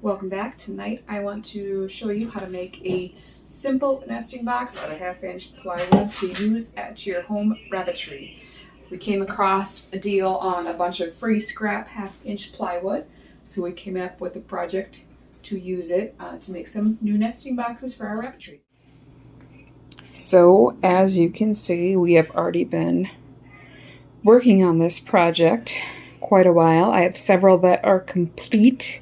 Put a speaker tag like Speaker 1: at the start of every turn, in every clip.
Speaker 1: Welcome back. Tonight I want to show you how to make a simple nesting box out of 1/2-inch plywood to use at your home rabbitry. We came across a deal on a bunch of free scrap 1/2-inch plywood, so we came up with a project to use it to make some new nesting boxes for our rabbitry. So as you can see, we have already been working on this project quite a while. I have several that are complete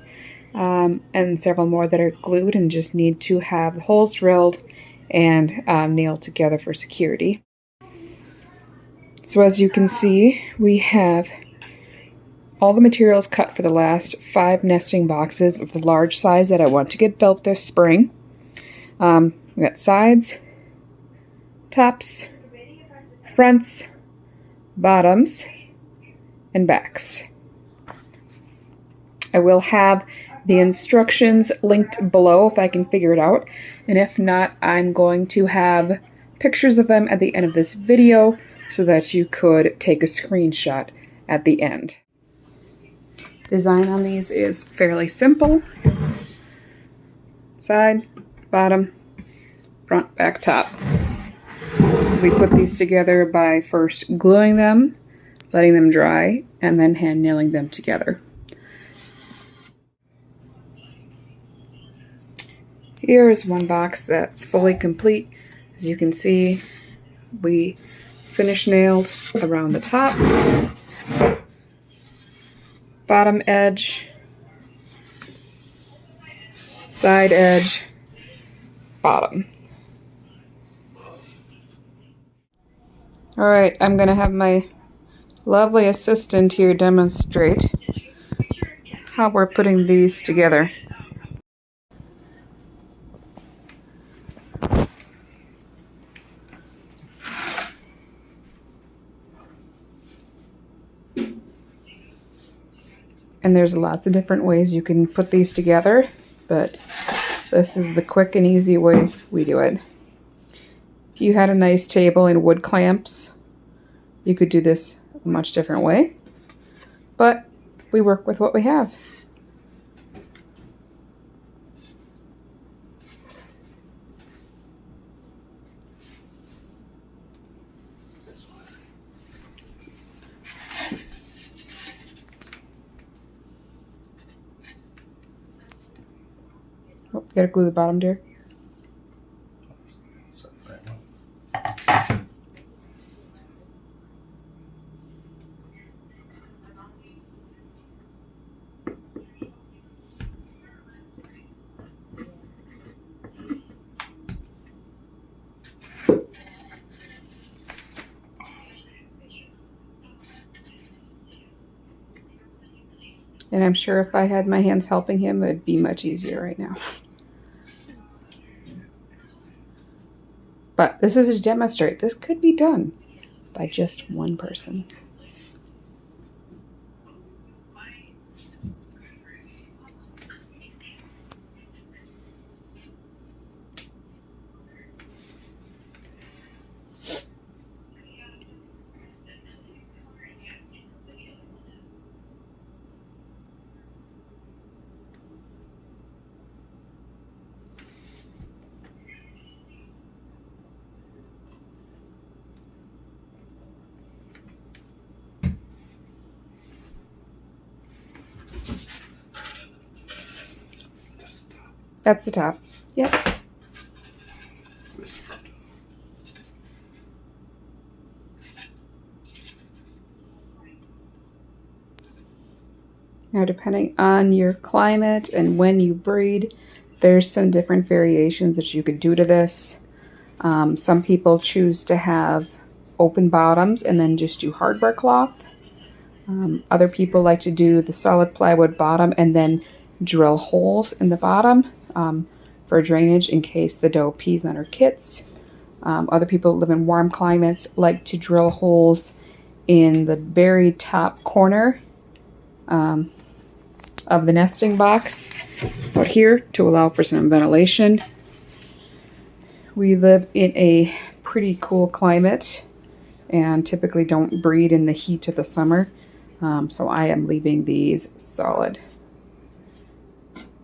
Speaker 1: and several more that are glued and just need to have the holes drilled and nailed together for security. So as you can see, we have all the materials cut for the last 5 nesting boxes of the large size that I want to get built this spring. We got sides, tops, fronts, bottoms, and backs. I will have the instructions linked below if I can figure it out, and if not, I'm going to have pictures of them at the end of this video so that you could take a screenshot at the end. Design on these is fairly simple. Side, bottom, front, back, top. We put these together by first gluing them, letting them dry, and then hand nailing them together. Here is one box that's fully complete. As you can see, we finish nailed around the top, bottom edge, side edge, bottom. All right, I'm gonna have my lovely assistant here demonstrate how we're putting these together. And there's lots of different ways you can put these together, but this is the quick and easy way we do it. If you had a nice table and wood clamps, you could do this a much different way, but we work with what we have. Oh, you gotta glue the bottom, dear. And I'm sure if I had my hands helping him, it'd be much easier right now. But this is to demonstrate. This could be done by just one person. That's the top. Yep. Now, depending on your climate and when you breed, there's some different variations that you could do to this. Some people choose to have open bottoms and then just do hardware cloth. Other people like to do the solid plywood bottom and then drill holes in the bottom for drainage in case the doe pees on her kits. Other people live in warm climates like to drill holes in the very top corner of the nesting box out here to allow for some ventilation. We live in a pretty cool climate and typically don't breed in the heat of the summer, so I am leaving these solid.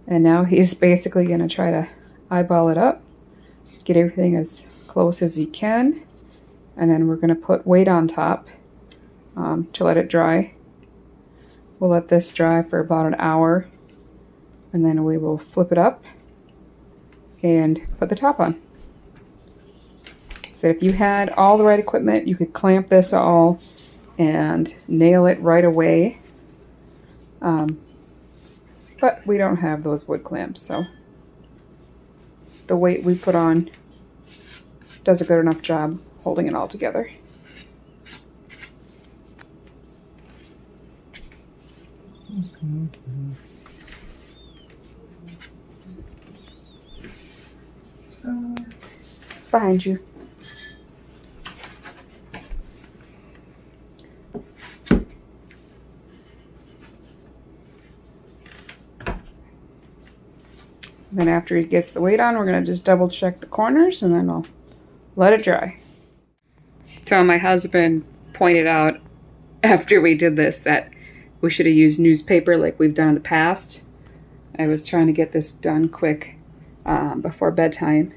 Speaker 1: And now he's basically going to try to eyeball it up, get everything as close as he can, and then we're going to put weight on top to let it dry. We'll let this dry for about an hour, and then we will flip it up and put the top on. So if you had all the right equipment, you could clamp this all and nail it right away. But we don't have those wood clamps, so the weight we put on does a good enough job holding it all together. Behind you. Then after he gets the weight on, we're going to just double check the corners and then I'll let it dry. So my husband pointed out after we did this that we should have used newspaper like we've done in the past. I was trying to get this done quick before bedtime.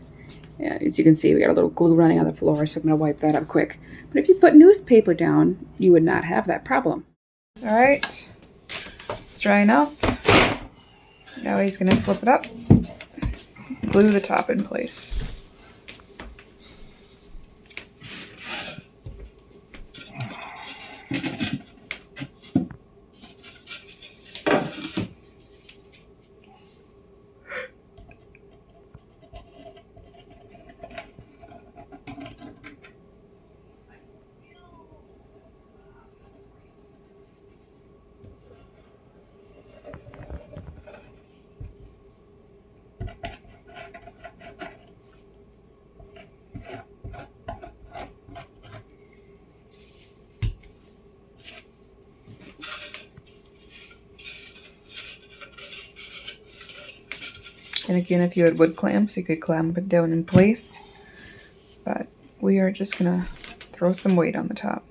Speaker 1: And as you can see, we got a little glue running on the floor, so I'm going to wipe that up quick. But if you put newspaper down, you would not have that problem. All right, it's dry enough. Now he's going to flip it up, glue the top in place. And again, if you had wood clamps, you could clamp it down in place. But we are just gonna throw some weight on the top.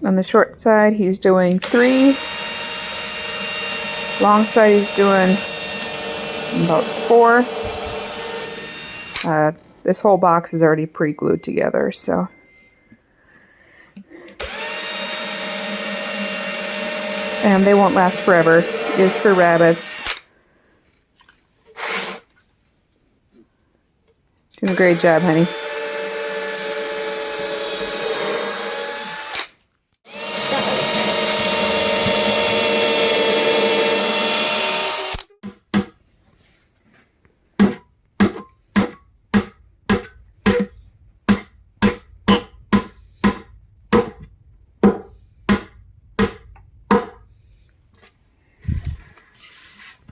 Speaker 1: On the short side, he's doing 3. Long side, he's doing about 4. This whole box is already pre-glued together, so. And they won't last forever. It is for rabbits. Doing a great job, honey.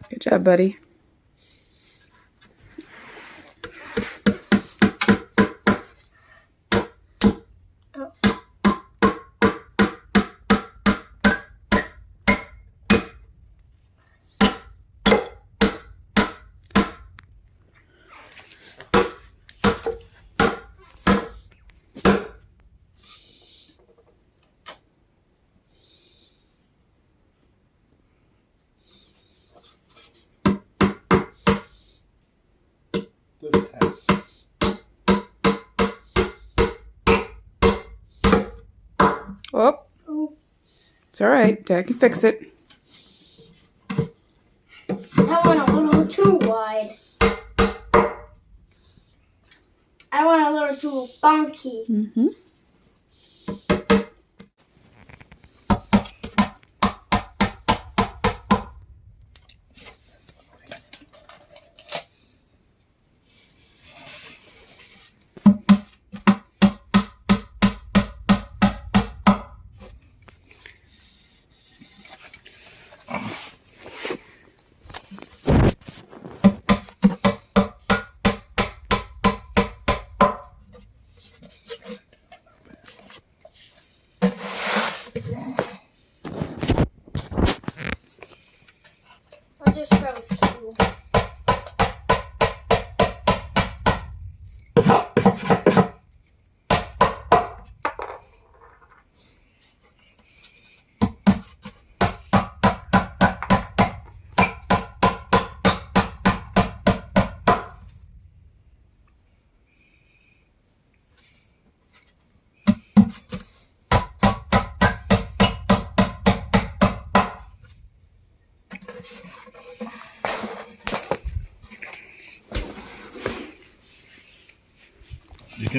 Speaker 1: Good job, buddy. Oh, it's all right. Dad can fix it.
Speaker 2: That went a little too wide. I went a little too bonky.
Speaker 1: Mm-hmm.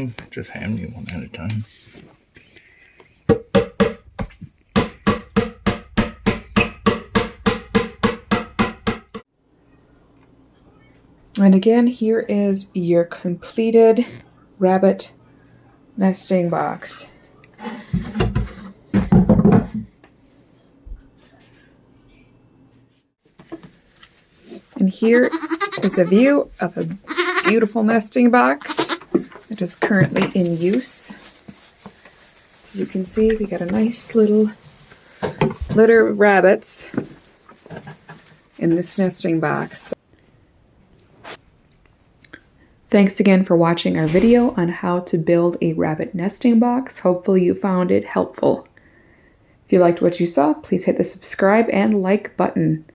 Speaker 3: to. Just hand me one at a time.
Speaker 1: And again, here is your completed rabbit nesting box. And here is a view of a beautiful nesting box that is currently in use. As you can see, we got a nice little litter of rabbits in this nesting box. Thanks again for watching our video on how to build a rabbit nesting box. Hopefully you found it helpful. If you liked what you saw, please hit the subscribe and like button.